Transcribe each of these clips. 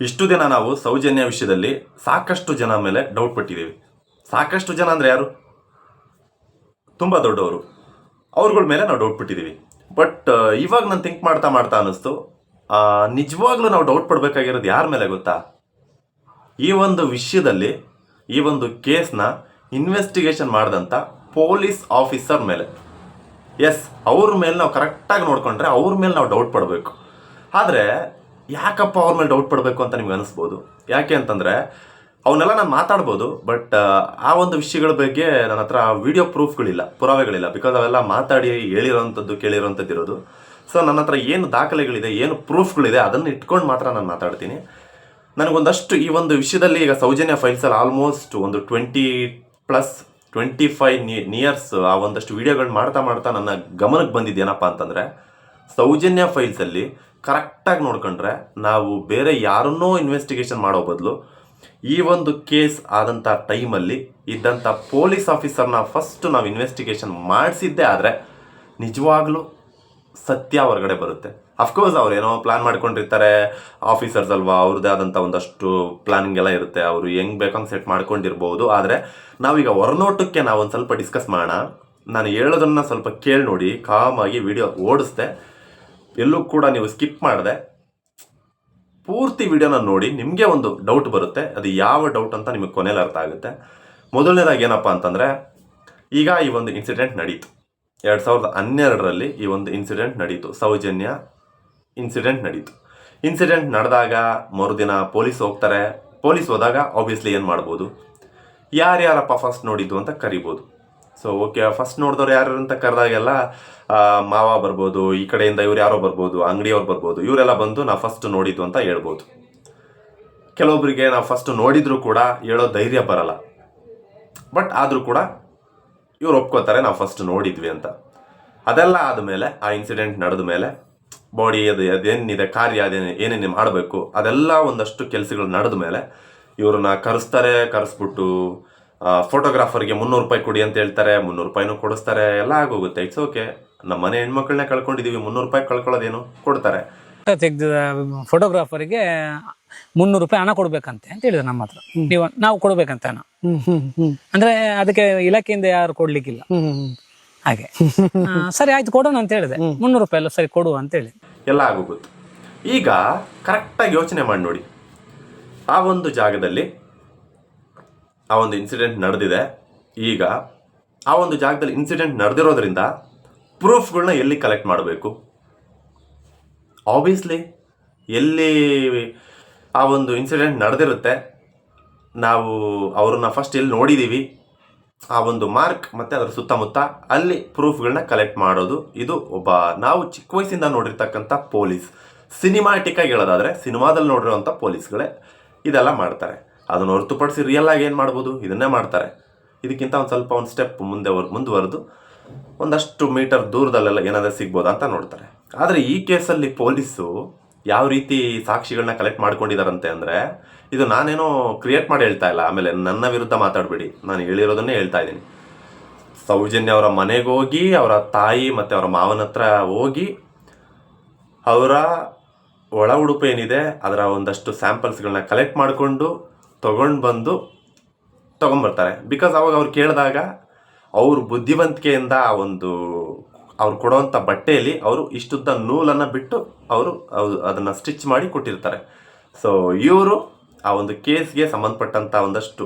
ಇಷ್ಟು ದಿನ ನಾವು ಸೌಜನ್ಯ ವಿಷಯದಲ್ಲಿ ಸಾಕಷ್ಟು ಜನ ಮೇಲೆ ಡೌಟ್ ಪಟ್ಟಿದ್ದೀವಿ. ಸಾಕಷ್ಟು ಜನ ಅಂದರೆ ಯಾರು? ತುಂಬ ದೊಡ್ಡವರು, ಅವ್ರಗಳ ಮೇಲೆ ನಾವು ಡೌಟ್ ಪಟ್ಟಿದ್ದೀವಿ. ಬಟ್ ಇವಾಗ ನಾನು ಥಿಂಕ್ ಮಾಡ್ತಾ ಮಾಡ್ತಾ ಅನ್ನಿಸ್ತು, ನಿಜವಾಗ್ಲೂ ನಾವು ಡೌಟ್ ಪಡಬೇಕಾಗಿರೋದು ಯಾರ ಮೇಲೆ ಗೊತ್ತಾ? ಈ ಒಂದು ವಿಷಯದಲ್ಲಿ ಈ ಒಂದು ಕೇಸ್ನ ಇನ್ವೆಸ್ಟಿಗೇಷನ್ ಮಾಡಿದಂಥ ಪೊಲೀಸ್ ಆಫೀಸರ್ ಮೇಲೆ. ಎಸ್, ಅವ್ರ ಮೇಲೆ ನಾವು ಕರೆಕ್ಟಾಗಿ ನೋಡಿಕೊಂಡ್ರೆ ಅವ್ರ ಮೇಲೆ ನಾವು ಡೌಟ್ ಪಡಬೇಕು. ಆದರೆ ಯಾಕಪ್ಪ ಅವ್ರ ಮೇಲೆ ಡೌಟ್ ಪಡಬೇಕು ಅಂತ ನಿಮ್ಗೆ ಅನಿಸ್ಬೋದು. ಯಾಕೆ ಅಂತಂದರೆ ಅವನ್ನೆಲ್ಲ ನಾನು ಮಾತಾಡ್ಬೋದು, ಬಟ್ ಆ ಒಂದು ವಿಷಯಗಳ ಬಗ್ಗೆ ನನ್ನ ಹತ್ರ ವಿಡಿಯೋ ಪ್ರೂಫ್ಗಳಿಲ್ಲ, ಪುರಾವೆಗಳಿಲ್ಲ. ಬಿಕಾಸ್ ಅವೆಲ್ಲ ಮಾತಾಡಿ ಹೇಳಿರೋವಂಥದ್ದು ಕೇಳಿರೋವಂಥದ್ದು ಇರೋದು. ಸೊ ನನ್ನ ಹತ್ರ ಏನು ದಾಖಲೆಗಳಿದೆ, ಏನು ಪ್ರೂಫ್ಗಳಿದೆ ಅದನ್ನು ಇಟ್ಕೊಂಡು ಮಾತ್ರ ನಾನು ಮಾತಾಡ್ತೀನಿ. ನನಗೊಂದಷ್ಟು ಈ ಒಂದು ವಿಷಯದಲ್ಲಿ ಈಗ ಸೌಜನ್ಯ ಫೈಲ್ಸಲ್ಲಿ ಆಲ್ಮೋಸ್ಟ್ ಒಂದು 25 ನಿಯರ್ಸ್ ಆ ಒಂದಷ್ಟು ವಿಡಿಯೋಗಳು ಮಾಡ್ತಾ ಮಾಡ್ತಾ ನನ್ನ ಗಮನಕ್ಕೆ ಬಂದಿದ್ದೇನಪ್ಪ ಅಂತಂದರೆ, ಸೌಜನ್ಯ ಫೈಲ್ಸಲ್ಲಿ ಕರೆಕ್ಟಾಗಿ ನೋಡ್ಕೊಂಡ್ರೆ ನಾವು ಬೇರೆ ಯಾರನ್ನೋ ಇನ್ವೆಸ್ಟಿಗೇಷನ್ ಮಾಡೋ ಬದಲು ಈ ಒಂದು ಕೇಸ್ ಆದಂಥ ಟೈಮಲ್ಲಿ ಇದ್ದಂಥ ಪೊಲೀಸ್ ಆಫೀಸರ್ನ ಫಸ್ಟ್ ನಾವು ಇನ್ವೆಸ್ಟಿಗೇಷನ್ ಮಾಡಿಸಿದ್ದೇ ಆದರೆ ನಿಜವಾಗ್ಲೂ ಸತ್ಯ ಹೊರಗಡೆ ಬರುತ್ತೆ. ಅಫ್ಕೋರ್ಸ್ ಅವ್ರು ಏನೋ ಪ್ಲ್ಯಾನ್ ಮಾಡ್ಕೊಂಡಿರ್ತಾರೆ, ಆಫೀಸರ್ಸ್ ಅಲ್ವಾ, ಅವ್ರದ್ದೇ ಆದಂಥ ಒಂದಷ್ಟು ಪ್ಲಾನಿಂಗ್ ಎಲ್ಲ ಇರುತ್ತೆ, ಅವರು ಹೆಂಗೆ ಬೇಕಂಗೆ ಸೆಟ್ ಮಾಡ್ಕೊಂಡಿರ್ಬೋದು. ಆದರೆ ನಾವೀಗ ಹೊರನೋಟಕ್ಕೆ ನಾವು ಒಂದು ಸ್ವಲ್ಪ ಡಿಸ್ಕಸ್ ಮಾಡೋಣ. ನಾನು ಹೇಳೋದನ್ನು ಸ್ವಲ್ಪ ಕೇಳಿ ನೋಡಿ, ಕಾಮಾಗಿ ವಿಡಿಯೋ ಓಡಿಸ್ದೆ, ಎಲ್ಲೂ ಕೂಡ ನೀವು ಸ್ಕಿಪ್ ಮಾಡಿದೆ ಪೂರ್ತಿ ವಿಡಿಯೋನ ನೋಡಿ. ನಿಮಗೆ ಒಂದು ಡೌಟ್ ಬರುತ್ತೆ, ಅದು ಯಾವ ಡೌಟ್ ಅಂತ ನಿಮಗೆ ಕೊನೆಯಲ್ಲಿ ಅರ್ಥ ಆಗುತ್ತೆ. ಮೊದಲನೇದಾಗಿ ಏನಪ್ಪ ಅಂತಂದರೆ, ಈಗ ಈ ಒಂದು ಇನ್ಸಿಡೆಂಟ್ ನಡೀತು 2012ರಲ್ಲಿ. ಈ ಒಂದು ಇನ್ಸಿಡೆಂಟ್ ನಡೀತು, ಸೌಜನ್ಯ ಇನ್ಸಿಡೆಂಟ್ ನಡೀತು. ಇನ್ಸಿಡೆಂಟ್ ನಡೆದಾಗ ಮರುದಿನ ಪೊಲೀಸ್ ಹೋಗ್ತಾರೆ. ಪೊಲೀಸ್ ಹೋದಾಗ ಆಬ್ವಿಯಸ್ಲಿ ಏನು ಮಾಡ್ಬೋದು, ಯಾರ್ಯಾರಪ್ಪ ಫಸ್ಟ್ ನೋಡಿದ್ದು ಅಂತ ಕರಿಬೋದು. ಸೊ ಓಕೆ, ಫಸ್ಟ್ ನೋಡಿದವ್ರು ಯಾರು ಅಂತ ಕರೆದಾಗೆಲ್ಲ ಮಾವ ಬರ್ಬೋದು, ಈ ಕಡೆಯಿಂದ ಇವ್ರು ಯಾರೋ ಬರ್ಬೋದು, ಅಂಗಡಿಯವ್ರು ಬರ್ಬೋದು, ಇವರೆಲ್ಲ ಬಂದು ನಾವು ಫಸ್ಟ್ ನೋಡಿದ್ದು ಅಂತ ಹೇಳ್ಬೋದು. ಕೆಲವೊಬ್ಬರಿಗೆ ನಾವು ಫಸ್ಟ್ ನೋಡಿದ್ರು ಕೂಡ ಹೇಳೋ ಧೈರ್ಯ ಬರಲ್ಲ, ಬಟ್ ಆದರೂ ಕೂಡ ಇವ್ರು ಒಪ್ಕೋತಾರೆ ನಾವು ಫಸ್ಟ್ ನೋಡಿದ್ವಿ ಅಂತ. ಅದೆಲ್ಲ ಆದಮೇಲೆ, ಆ ಇನ್ಸಿಡೆಂಟ್ ನಡೆದ ಮೇಲೆ ಬಾಡಿ ಅದೇನಿದೆ ಕಾರ್ಯ ಏನೇನು ಮಾಡಬೇಕು ಅದೆಲ್ಲ ಒಂದಷ್ಟು ಕೆಲಸಗಳು ನಡೆದ ಮೇಲೆ ಇವ್ರನ್ನ ಕರೆಸ್ಬಿಟ್ಟು ಫೋಟೋಗ್ರಾಫರ್ಗೆ 300 ರೂಪಾಯಿ ಕೊಡಿ ಅಂತ ಹೇಳ್ತಾರೆ. 300 ರೂಪಾಯಿನೂ ಕೊಡಿಸ್ತಾರೆ, ಎಲ್ಲ ಆಗೋಗುತ್ತೆ. ಇಟ್ಸ್ ಓಕೆ, ನಮ್ಮ ಮನೆ ಹೆಣ್ಮಕ್ಳನ್ನ ಕಳ್ಕೊಂಡಿದ್ದೀವಿ, 300 ರೂಪಾಯಿ ಕಳ್ಕೊಳ್ಳೋದೇನು, ಕೊಡ್ತಾರೆ. ತೆಗೆದ ಫೋಟೋಗ್ರಾಫರ್ಗೆ 300 ರೂಪಾಯಿ ಹಣ ಕೊಡ್ಬೇಕಂತೆ ಅಂತ ಹೇಳಿದ್ರು ನಮ್ಮ ಹತ್ರ. ನಾವು ಕೊಡ್ಬೇಕಂತ ಹಣ, ಅಂದ್ರೆ ಅದಕ್ಕೆ ಇಲಾಖೆಯಿಂದ ಯಾರು ಕೊಡ್ಲಿಕ್ಕಿಲ್ಲ. ಹಾಗೆ ಸರಿ ಆಯ್ತು ಕೊಡೋಣ ಅಂತ ಹೇಳಿದೆ. 300 ರೂಪಾಯಿ ಎಲ್ಲ ಸರಿ ಕೊಡು ಅಂತ ಹೇಳಿ ಎಲ್ಲ ಆಗೋಗುತ್ತೆ. ಈಗ ಕರೆಕ್ಟಾಗಿ ಯೋಚನೆ ಮಾಡಿ ನೋಡಿ, ಆ ಒಂದು ಜಾಗದಲ್ಲಿ ಆ ಒಂದು ಇನ್ಸಿಡೆಂಟ್ ನಡೆದಿದೆ. ಈಗ ಆ ಒಂದು ಜಾಗದಲ್ಲಿ ಇನ್ಸಿಡೆಂಟ್ ನಡೆದಿರೋದ್ರಿಂದ ಪ್ರೂಫ್ಗಳನ್ನ ಎಲ್ಲಿ ಕಲೆಕ್ಟ್ ಮಾಡಬೇಕು? ಆಬ್ವಿಯಸ್ಲಿ ಎಲ್ಲಿ ಆ ಒಂದು ಇನ್ಸಿಡೆಂಟ್ ನಡೆದಿರುತ್ತೆ, ನಾವು ಅವ್ರನ್ನ ಫಸ್ಟ್ ಎಲ್ಲಿ ನೋಡಿದ್ದೀವಿ ಆ ಒಂದು ಮಾರ್ಕ್ ಮತ್ತು ಅದರ ಸುತ್ತಮುತ್ತ ಅಲ್ಲಿ ಪ್ರೂಫ್ಗಳನ್ನ ಕಲೆಕ್ಟ್ ಮಾಡೋದು. ಇದು ನಾವು ಚಿಕ್ಕ ವಯಸ್ಸಿಂದ ನೋಡಿರ್ತಕ್ಕಂಥ ಪೊಲೀಸ್, ಸಿನಿಮಾಟಿಕ್ಕಾಗಿ ಹೇಳೋದಾದರೆ ಸಿನಿಮಾದಲ್ಲಿ ನೋಡಿರೋವಂಥ ಪೊಲೀಸ್ಗಳೇ ಇದೆಲ್ಲ ಮಾಡ್ತಾರೆ. ಅದನ್ನು ಹೊರತುಪಡಿಸಿ ರಿಯಲ್ ಆಗಿ ಏನು ಮಾಡ್ಬೋದು, ಇದನ್ನೇ ಮಾಡ್ತಾರೆ. ಇದಕ್ಕಿಂತ ಒಂದು ಸ್ಟೆಪ್ ಮುಂದುವರೆದು ಒಂದಷ್ಟು ಮೀಟರ್ ದೂರದಲ್ಲೆಲ್ಲ ಏನಾದರೂ ಸಿಗ್ಬೋದಾ ಅಂತ ನೋಡ್ತಾರೆ. ಆದರೆ ಈ ಕೇಸಲ್ಲಿ ಪೊಲೀಸು ಯಾವ ರೀತಿ ಸಾಕ್ಷಿಗಳನ್ನ ಕಲೆಕ್ಟ್ ಮಾಡ್ಕೊಂಡಿದ್ದಾರಂತೆ ಅಂದರೆ, ಇದು ನಾನೇನೋ ಕ್ರಿಯೇಟ್ ಮಾಡಿ ಹೇಳ್ತಾ ಇಲ್ಲ, ಆಮೇಲೆ ನನ್ನ ವಿರುದ್ಧ ಮಾತಾಡಬೇಡಿ, ನಾನು ಹೇಳಿರೋದನ್ನೇ ಹೇಳ್ತಾ ಇದ್ದೀನಿ. ಸೌಜನ್ಯ ಅವರ ಮನೆಗೆ ಹೋಗಿ ಅವರ ತಾಯಿ ಮತ್ತು ಅವರ ಮಾವನ ಹತ್ರ ಹೋಗಿ ಅವರ ಒಳ ಉಡುಪು ಏನಿದೆ ಅದರ ಒಂದಷ್ಟು ಸ್ಯಾಂಪಲ್ಸ್ಗಳನ್ನ ಕಲೆಕ್ಟ್ ಮಾಡಿಕೊಂಡು ತೊಗೊಂಡ್ಬರ್ತಾರೆ. ಬಿಕಾಸ್ ಅವಾಗ ಅವ್ರು ಕೇಳಿದಾಗ ಅವ್ರ ಬುದ್ಧಿವಂತಿಕೆಯಿಂದ ಅವ್ರು ಕೊಡೋವಂಥ ಬಟ್ಟೆಯಲ್ಲಿ ಅವರು ಇಷ್ಟುದ್ದ ನೂಲನ್ನು ಬಿಟ್ಟು ಅವರು ಅದನ್ನು ಸ್ಟಿಚ್ ಮಾಡಿ ಕೊಟ್ಟಿರ್ತಾರೆ. ಸೊ ಇವರು ಆ ಒಂದು ಕೇಸ್ಗೆ ಸಂಬಂಧಪಟ್ಟಂಥ ಒಂದಷ್ಟು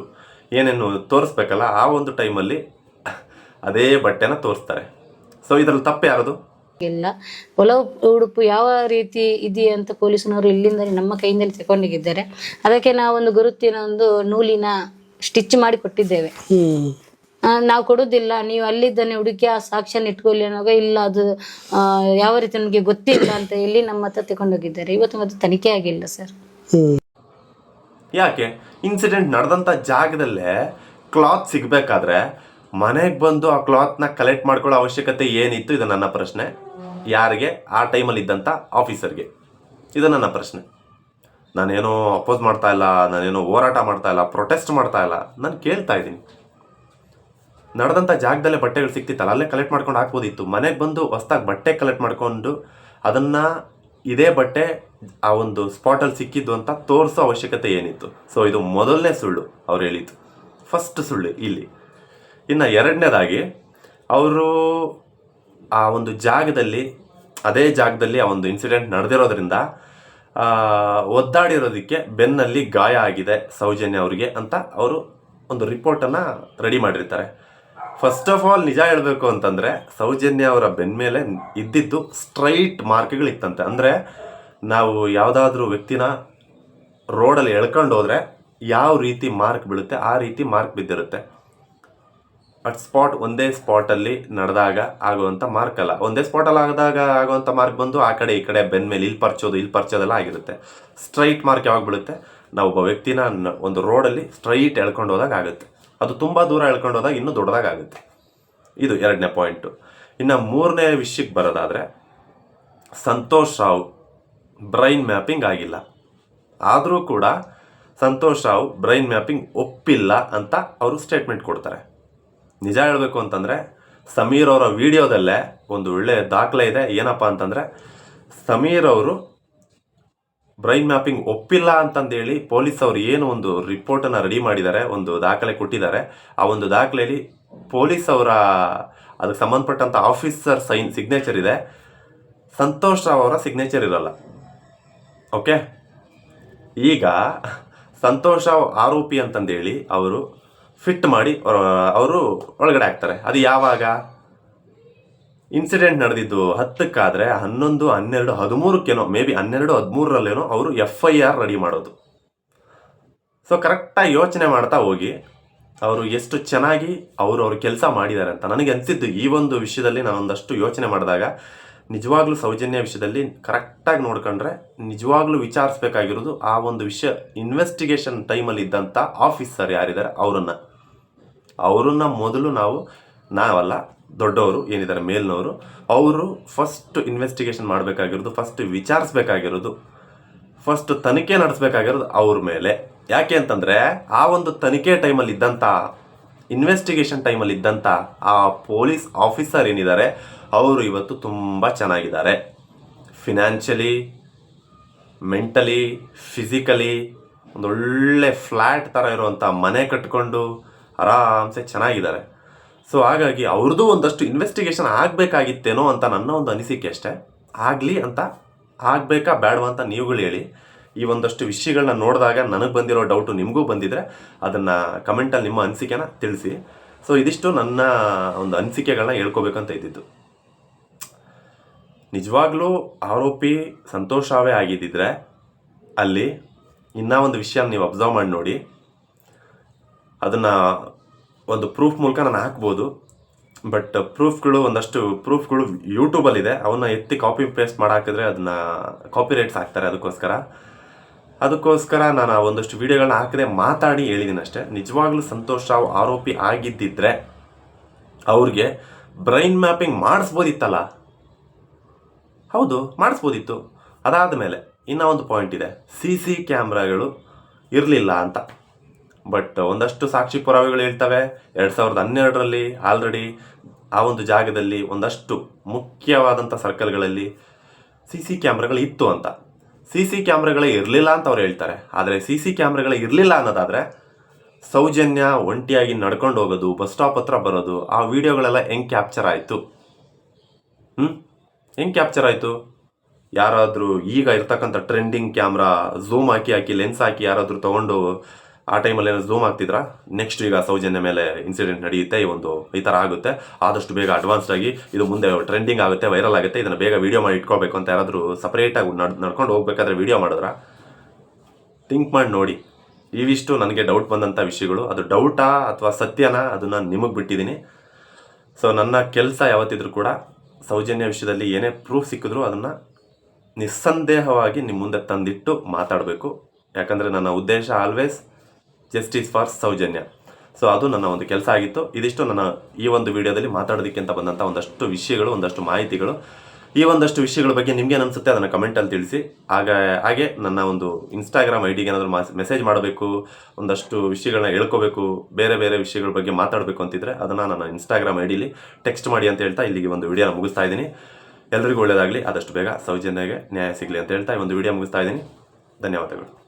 ಏನೇನು ತೋರಿಸ್ಬೇಕಲ್ಲ, ಆ ಒಂದು ಟೈಮಲ್ಲಿ ಅದೇ ಬಟ್ಟೆನ ತೋರಿಸ್ತಾರೆ. ಸೊ ಇದರಲ್ಲಿ ತಪ್ಪು ಯಾರದು? ಇಲ್ಲ, ಒಳ ಉಡುಪು ಯಾವ ರೀತಿ ಇದೆಯಾ ಅಂತ ಪೊಲೀಸನವರು ಇಲ್ಲಿಂದ ನಮ್ಮ ಕೈಯಿಂದಲೇ ತಗೊಂಡಿದ್ದಾರೆ. ಅದಕ್ಕೆ ನಾವೊಂದು ಗುರುತಿನ ಒಂದು ನೂಲಿನ ಸ್ಟಿಚ್ ಮಾಡಿ ಕೊಟ್ಟಿದ್ದೇವೆ. ನಾವು ಕೊಡುದಿಲ್ಲ, ನೀವು ಅಲ್ಲಿದ್ದಾನೆ ಹುಡುಕಿ ಆ ಸಾಕ್ಷ್ಯನ ಇಟ್ಕೊಳ್ಳಿ ಅನ್ನೋವಾಗ, ಇಲ್ಲ ಅದು ಯಾವ ರೀತಿ ನಮಗೆ ಗೊತ್ತಿಲ್ಲ ಅಂತ ಹೇಳಿ ನಮ್ಮ ಹತ್ರ ತಗೊಂಡೋಗಿದ್ದಾರೆ. ಇವತ್ತು ಮತ್ತೆ ತನಿಖೆ ಆಗಿಲ್ಲ ಸರ್. ಯಾಕೆ? ಇನ್ಸಿಡೆಂಟ್ ನಡೆದಂಥ ಜಾಗದಲ್ಲೇ ಕ್ಲಾತ್ ಸಿಗಬೇಕಾದ್ರೆ ಮನೆಗೆ ಬಂದು ಆ ಕ್ಲಾತ್ನ ಕಲೆಕ್ಟ್ ಮಾಡ್ಕೊಳ್ಳೋ ಅವಶ್ಯಕತೆ ಏನಿತ್ತು? ಇದು ನನ್ನ ಪ್ರಶ್ನೆ. ಯಾರಿಗೆ? ಆ ಟೈಮಲ್ಲಿ ಇದ್ದಂಥ ಆಫೀಸರ್ಗೆ. ಇದು ನನ್ನ ಪ್ರಶ್ನೆ. ನಾನೇನೋ ಅಪೋಸ್ ಮಾಡ್ತಾ ಇಲ್ಲ, ನಾನೇನೋ ಹೋರಾಟ ಮಾಡ್ತಾ ಇಲ್ಲ, ಪ್ರೊಟೆಸ್ಟ್ ಮಾಡ್ತಾ ಇಲ್ಲ, ನಾನು ಕೇಳ್ತಾ ಇದ್ದೀನಿ. ನಡೆದಂಥ ಜಾಗದಲ್ಲೇ ಬಟ್ಟೆಗಳು ಸಿಕ್ತಿತ್ತಲ್ಲ, ಅಲ್ಲೇ ಕಲೆಕ್ಟ್ ಮಾಡ್ಕೊಂಡು ಹಾಕ್ಬೋದಿತ್ತು. ಮನೆಗೆ ಬಂದು ಹೊಸ್ದಾಗಿ ಬಟ್ಟೆ ಕಲೆಕ್ಟ್ ಮಾಡ್ಕೊಂಡು ಅದನ್ನು ಇದೇ ಬಟ್ಟೆ ಆ ಒಂದು ಸ್ಪಾಟಲ್ಲಿ ಸಿಕ್ಕಿದ್ದು ಅಂತ ತೋರಿಸೋ ಅವಶ್ಯಕತೆ ಏನಿತ್ತು. ಸೊ ಇದು ಮೊದಲನೇ ಸುಳ್ಳು ಅವ್ರು ಹೇಳಿದ್ದು, ಫಸ್ಟ್ ಸುಳ್ಳು ಇಲ್ಲಿ. ಇನ್ನು ಎರಡನೇದಾಗಿ ಅವರು ಆ ಒಂದು ಜಾಗದಲ್ಲಿ, ಅದೇ ಜಾಗದಲ್ಲಿ ಆ ಒಂದು ಇನ್ಸಿಡೆಂಟ್ ನಡೆದಿರೋದ್ರಿಂದ ಒದ್ದಾಡಿರೋದಕ್ಕೆ ಬೆನ್ನಲ್ಲಿ ಗಾಯ ಆಗಿದೆ ಸೌಜನ್ಯ ಅವರಿಗೆ ಅಂತ ಅವರು ಒಂದು ರಿಪೋರ್ಟನ್ನು ರೆಡಿ ಮಾಡಿರ್ತಾರೆ. ಫಸ್ಟ್ ಆಫ್ ಆಲ್ ನಿಜ ಹೇಳಬೇಕು ಅಂತಂದರೆ ಸೌಜನ್ಯ ಅವರ ಬೆನ್ನ ಮೇಲೆ ಇದ್ದಿದ್ದು ಸ್ಟ್ರೈಟ್ ಮಾರ್ಕ್ಗಳಿತ್ತಂತೆ. ಅಂದರೆ ನಾವು ಯಾವುದಾದ್ರೂ ವ್ಯಕ್ತಿನ ರೋಡಲ್ಲಿ ಎಳ್ಕೊಂಡು ಹೋದರೆ ಯಾವ ರೀತಿ ಮಾರ್ಕ್ ಬೀಳುತ್ತೆ ಆ ರೀತಿ ಮಾರ್ಕ್ ಬಿದ್ದಿರುತ್ತೆ. ಬಟ್ ಸ್ಪಾಟ್ ಒಂದೇ ಸ್ಪಾಟಲ್ಲಿ ನಡೆದಾಗ ಆಗುವಂಥ ಮಾರ್ಕ್ ಅಲ್ಲ. ಒಂದೇ ಸ್ಪಾಟಲ್ಲಿ ಆಗುವಂಥ ಮಾರ್ಕ್ ಬಂದು ಆ ಕಡೆ ಈ ಕಡೆ ಬೆನ್ನ ಮೇಲೆ ಇಲ್ಲಿ ಪರ್ಚೋದೆಲ್ಲ ಆಗಿರುತ್ತೆ. ಸ್ಟ್ರೈಟ್ ಮಾರ್ಕ್ ಯಾವಾಗ ಬೀಳುತ್ತೆ? ನಾವು ಒಬ್ಬ ವ್ಯಕ್ತಿನ ಒಂದು ರೋಡಲ್ಲಿ ಸ್ಟ್ರೈಟ್ ಎಳ್ಕೊಂಡು ಹೋದಾಗ ಆಗುತ್ತೆ. ಅದು ತುಂಬ ದೂರ ಎಳ್ಕೊಂಡು ಹೋದಾಗ ಇನ್ನೂ ದೊಡ್ಡದಾಗ ಆಗುತ್ತೆ. ಇದು ಎರಡನೇ ಪಾಯಿಂಟು. ಇನ್ನು ಮೂರನೇ ವಿಷಯಕ್ಕೆ ಬರೋದಾದರೆ, ಸಂತೋಷ್ ರಾವ್ ಬ್ರೈನ್ ಮ್ಯಾಪಿಂಗ್ ಆಗಿಲ್ಲ. ಆದರೂ ಕೂಡ ಸಂತೋಷ್ ರಾವ್ ಬ್ರೈನ್ ಮ್ಯಾಪಿಂಗ್ ಒಪ್ಪಿಲ್ಲ ಅಂತ ಅವರು ಸ್ಟೇಟ್ಮೆಂಟ್ ಕೊಡ್ತಾರೆ. ನಿಜ ಹೇಳಬೇಕು ಅಂತಂದರೆ ಸಮೀರ್ ಅವರ ವಿಡಿಯೋದಲ್ಲೇ ಒಂದು ಒಳ್ಳೆಯ ದಾಖಲೆ ಇದೆ. ಏನಪ್ಪ ಅಂತಂದರೆ, ಸಮೀರ್ ಅವರು ಬ್ರೈನ್ ಮ್ಯಾಪಿಂಗ್ ಒಪ್ಪಿಲ್ಲ ಅಂತಂದೇಳಿ ಪೊಲೀಸ್ ಅವರು ಏನು ಒಂದು ರಿಪೋರ್ಟನ್ನು ರೆಡಿ ಮಾಡಿದ್ದಾರೆ, ಒಂದು ದಾಖಲೆ ಕೊಟ್ಟಿದ್ದಾರೆ. ಆ ಒಂದು ದಾಖಲೆಯಲ್ಲಿ ಪೊಲೀಸ್ ಅವರ ಅದಕ್ಕೆ ಸಂಬಂಧಪಟ್ಟಂಥ ಆಫೀಸರ್ ಸಿಗ್ನೇಚರ್ ಇದೆ, ಸಂತೋಷ್ ರಾವ್ ಅವರ ಸಿಗ್ನೇಚರ್ ಇರಲ್ಲ. ಓಕೆ, ಈಗ ಸಂತೋಷ್ ರಾವ್ ಆರೋಪಿ ಅಂತಂದೇಳಿ ಅವರು ಫಿಟ್ ಮಾಡಿ ಅವರು ಒಳಗಡೆ ಹಾಕ್ತಾರೆ. ಅದು ಯಾವಾಗ? ಇನ್ಸಿಡೆಂಟ್ ನಡೆದಿದ್ದು 10ಕ್ಕಾದರೆ 11, 12, 13ಕ್ಕೇನೋ, ಮೇ ಬಿ 12, 13ರಲ್ಲೇನೋ ಅವರು FIR ರೆಡಿ ಮಾಡೋದು. ಸೊ ಕರೆಕ್ಟಾಗಿ ಯೋಚನೆ ಮಾಡ್ತಾ ಹೋಗಿ ಅವರು ಎಷ್ಟು ಚೆನ್ನಾಗಿ ಅವ್ರ ಕೆಲಸ ಮಾಡಿದ್ದಾರೆ ಅಂತ ನನಗೆ ಅನಿಸಿದ್ದು. ಈ ಒಂದು ವಿಷಯದಲ್ಲಿ ನಾನು ಒಂದಷ್ಟು ಯೋಚನೆ ಮಾಡಿದಾಗ ನಿಜವಾಗ್ಲೂ ಸೌಜನ್ಯ ವಿಷಯದಲ್ಲಿ ಕರೆಕ್ಟಾಗಿ ನೋಡ್ಕೊಂಡ್ರೆ ನಿಜವಾಗ್ಲೂ ವಿಚಾರಿಸ್ಬೇಕಾಗಿರೋದು ಆ ಒಂದು ವಿಷಯ. ಇನ್ವೆಸ್ಟಿಗೇಷನ್ ಟೈಮಲ್ಲಿ ಇದ್ದಂಥ ಆಫೀಸರ್ ಯಾರಿದ್ದಾರೆ ಅವರನ್ನು ಮೊದಲು ನಾವಲ್ಲ, ದೊಡ್ಡವರು ಏನಿದ್ದಾರೆ ಮೇಲ್ನವರು, ಅವರು ಫಸ್ಟ್ ಇನ್ವೆಸ್ಟಿಗೇಷನ್ ಮಾಡಬೇಕಾಗಿರೋದು, ಫಸ್ಟ್ ವಿಚಾರಿಸ್ಬೇಕಾಗಿರೋದು, ಫಸ್ಟ್ ತನಿಖೆ ನಡೆಸಬೇಕಾಗಿರೋದು ಅವ್ರ ಮೇಲೆ. ಯಾಕೆ ಅಂತಂದರೆ ಆ ಒಂದು ತನಿಖೆ ಟೈಮಲ್ಲಿ ಇದ್ದಂಥ, ಇನ್ವೆಸ್ಟಿಗೇಷನ್ ಟೈಮಲ್ಲಿ ಇದ್ದಂಥ ಆ ಪೊಲೀಸ್ ಆಫೀಸರ್ ಏನಿದ್ದಾರೆ ಅವರು ಇವತ್ತು ತುಂಬ ಚೆನ್ನಾಗಿದ್ದಾರೆ. ಫಿನಾನ್ಷಿಯಲಿ, ಮೆಂಟಲಿ, ಫಿಸಿಕಲಿ ಒಂದೊಳ್ಳೆ ಫ್ಲ್ಯಾಟ್ ಥರ ಇರುವಂಥ ಮನೆ ಕಟ್ಕೊಂಡು ಆರಾಮ್ಸೆ ಚೆನ್ನಾಗಿದ್ದಾರೆ. ಸೊ ಹಾಗಾಗಿ ಅವ್ರದ್ದು ಒಂದಷ್ಟು ಇನ್ವೆಸ್ಟಿಗೇಷನ್ ಆಗಬೇಕಾಗಿತ್ತೇನೋ ಅಂತ ನನ್ನ ಒಂದು ಅನಿಸಿಕೆ ಅಷ್ಟೇ. ಆಗಲಿ ಅಂತ, ಆಗಬೇಕಾ ಬೇಡವಾ ಅಂತ ನೀವುಗಳು ಹೇಳಿ. ಈ ಒಂದಷ್ಟು ವಿಷಯಗಳನ್ನ ನೋಡಿದಾಗ ನನಗೆ ಬಂದಿರೋ ಡೌಟು ನಿಮಗೂ ಬಂದಿದ್ರೆ ಅದನ್ನು ಕಮೆಂಟಲ್ಲಿ ನಿಮ್ಮ ಅನಿಸಿಕೆನ ತಿಳಿಸಿ. ಸೊ ಇದಿಷ್ಟು ನನ್ನ ಒಂದು ಅನಿಸಿಕೆಗಳನ್ನ ಹೇಳ್ಕೋಬೇಕಂತ ಇದ್ದಿದ್ದು. ನಿಜವಾಗ್ಲೂ ಆರೋಪಿ ಸಂತೋಷ್ ರಾವೇ ಆಗಿದ್ದಿದ್ರೆ ಅಲ್ಲಿ ಇನ್ನೂ ಒಂದು ವಿಷಯ ನೀವು ಅಬ್ಸರ್ವ್ ಮಾಡಿ ನೋಡಿ, ಅದನ್ನು ಒಂದು ಪ್ರೂಫ್ ಮೂಲಕ ನಾನು ಹಾಕ್ಬೋದು. ಬಟ್ ಒಂದಷ್ಟು ಪ್ರೂಫ್ಗಳು ಯೂಟ್ಯೂಬಲ್ಲಿದೆ, ಅವನ್ನ ಎತ್ತಿ ಕಾಪಿ ಪೇಸ್ಟ್ ಮಾಡಿ ಹಾಕಿದ್ರೆ ಅದನ್ನು ಕಾಪಿ ರೈಟ್ಸ್ ಹಾಕ್ತಾರೆ. ಅದಕ್ಕೋಸ್ಕರ ನಾನು ಆ ಒಂದಷ್ಟು ವೀಡಿಯೋಗಳನ್ನ ಹಾಕದೆ ಮಾತಾಡಿ ಹೇಳಿದ್ದೀನಿ ಅಷ್ಟೇ. ನಿಜವಾಗ್ಲೂ ಸಂತೋಷ್ ರಾವ್ ಆರೋಪಿ ಆಗಿದ್ದಿದ್ರೆ ಅವ್ರಿಗೆ ಬ್ರೈನ್ ಮ್ಯಾಪಿಂಗ್ ಮಾಡಿಸ್ಬೋದಿತ್ತಲ್ಲ. ಹೌದು, ಮಾಡಿಸ್ಬೋದಿತ್ತು. ಅದಾದ ಮೇಲೆ ಇನ್ನೂ ಒಂದು ಪಾಯಿಂಟ್ ಇದೆ, CC ಕ್ಯಾಮ್ರಾಗಳು ಇರಲಿಲ್ಲ ಅಂತ. ಬಟ್ ಒಂದಷ್ಟು ಸಾಕ್ಷಿ ಪುರಾವೆಗಳು ಹೇಳ್ತವೆ 2012ರಲ್ಲಿ ಆಲ್ರೆಡಿ ಆ ಒಂದು ಜಾಗದಲ್ಲಿ ಒಂದಷ್ಟು ಮುಖ್ಯವಾದಂಥ ಸರ್ಕಲ್ಗಳಲ್ಲಿ CC ಕ್ಯಾಮ್ರಾಗಳು ಇತ್ತು ಅಂತ. CC ಕ್ಯಾಮ್ರಾಗಳೇ ಇರಲಿಲ್ಲ ಅಂತ ಅವ್ರು ಹೇಳ್ತಾರೆ. ಆದರೆ CC ಕ್ಯಾಮ್ರಾಗಳೇ ಇರಲಿಲ್ಲ ಅನ್ನೋದಾದರೆ ಸೌಜನ್ಯ ಒಂಟಿಯಾಗಿ ನಡ್ಕೊಂಡು ಹೋಗೋದು, ಬಸ್ ಸ್ಟಾಪ್ ಹತ್ರ ಬರೋದು, ಆ ವಿಡಿಯೋಗಳೆಲ್ಲ ಹೆಂಗೆ ಕ್ಯಾಪ್ಚರ್ ಆಯಿತು? ಹೆಂಗೆ ಕ್ಯಾಪ್ಚರ್ ಆಯಿತು? ಯಾರಾದರೂ ಈಗ ಇರ್ತಕ್ಕಂಥ ಟ್ರೆಂಡಿಂಗ್ ಕ್ಯಾಮ್ರಾ ಝೂಮ್ ಹಾಕಿ ಲೆನ್ಸ್ ಹಾಕಿ ಯಾರಾದರೂ ತೊಗೊಂಡು ಆ ಟೈಮಲ್ಲಿ ಏನೋ ಝೂಮ್ ಆಗ್ತಿದ್ರಾ? ನೆಕ್ಸ್ಟ್ ಈಗ ಸೌಜನ್ಯ ಮೇಲೆ ಇನ್ಸಿಡೆಂಟ್ ನಡೆಯುತ್ತೆ, ಈ ಥರ ಆಗುತ್ತೆ, ಆದಷ್ಟು ಬೇಗ ಅಡ್ವಾನ್ಸ್ಡ್ ಆಗಿ ಇದು ಮುಂದೆ ಟ್ರೆಂಡಿಂಗ್ ಆಗುತ್ತೆ, ವೈರಲ್ ಆಗುತ್ತೆ, ಇದನ್ನು ಬೇಗ ವೀಡಿಯೋ ಮಾಡಿ ಇಟ್ಕೋಬೇಕು ಅಂತ ಯಾರಾದರೂ ಸಪ್ರೇಟಾಗಿ ನಡ್ಕೊಂಡು ಹೋಗ್ಬೇಕಾದ್ರೆ ವೀಡಿಯೋ ಮಾಡಿದ್ರ? ಥಿಂಕ್ ಮಾಡಿ ನೋಡಿ. ಇವಿಷ್ಟು ನನಗೆ ಡೌಟ್ ಬಂದಂಥ ವಿಷಯಗಳು. ಅದು ಡೌಟಾ ಅಥವಾ ಸತ್ಯನಾ ಅದನ್ನು ನಿಮಗೆ ಬಿಟ್ಟಿದ್ದೀನಿ. ಸೊ ನನ್ನ ಕೆಲಸ ಯಾವತ್ತಿದ್ರೂ ಕೂಡ ಸೌಜನ್ಯ ವಿಷಯದಲ್ಲಿ ಏನೇ ಪ್ರೂಫ್ ಸಿಕ್ಕಿದ್ರೂ ಅದನ್ನು ನಿಸ್ಸಂದೇಹವಾಗಿ ನಿಮ್ಮ ಮುಂದೆ ತಂದಿಟ್ಟು ಮಾತಾಡಬೇಕು. ಯಾಕಂದರೆ ನನ್ನ ಉದ್ದೇಶ always justice for Soujanya. So ಅದು ನನ್ನ ಒಂದು ಕೆಲಸ ಆಗಿತ್ತು. ಇದಿಷ್ಟು ನನ್ನ ಈ ಒಂದು ವಿಡಿಯೋದಲ್ಲಿ ಮಾತಾಡೋದಕ್ಕೆ ಅಂತ ಬಂದಂಥ ಒಂದಷ್ಟು ವಿಷಯಗಳು, ಒಂದಷ್ಟು ಮಾಹಿತಿಗಳು. ಈ ಒಂದಷ್ಟು ವಿಷಯಗಳ ಬಗ್ಗೆ ನಿಮ್ಗೆ ಅನಿಸುತ್ತೆ ಅದನ್ನು ಕಮೆಂಟಲ್ಲಿ ತಿಳಿಸಿ. ಹಾಗೆ ನನ್ನ ಒಂದು ಇನ್ಸ್ಟಾಗ್ರಾಮ್ ಐಡಿಗೆ ಏನಾದರೂ ಮೆಸೇಜ್ ಮಾಡಬೇಕು, ಒಂದಷ್ಟು ವಿಷಯಗಳನ್ನ ಹೇಳ್ಕೋಬೇಕು, ಬೇರೆ ಬೇರೆ ವಿಷಯಗಳ ಬಗ್ಗೆ ಮಾತಾಡಬೇಕು ಅಂತಿದ್ರೆ ಅದನ್ನು ನನ್ನ ಇನ್ಸ್ಟಾಗ್ರಾಮ್ ಐಡಿಲಿ ಟೆಕ್ಸ್ಟ್ ಮಾಡಿ ಅಂತ ಹೇಳ್ತಾ ಇಲ್ಲಿಗೆ ಒಂದು ವಿಡಿಯೋನ ಮುಗಿಸ್ತಾ ಇದ್ದೀನಿ. ಎಲ್ಲರಿಗೂ ಒಳ್ಳೆಯದಾಗಲಿ, ಆದಷ್ಟು ಬೇಗ ಸೌಜನ್ಯಗೆ ನ್ಯಾಯ ಸಿಗಲಿ ಅಂತ ಹೇಳ್ತಾ ಈ ಒಂದು ವಿಡಿಯೋ ಮುಗಿಸ್ತಾ ಇದ್ದೀನಿ. ಧನ್ಯವಾದಗಳು.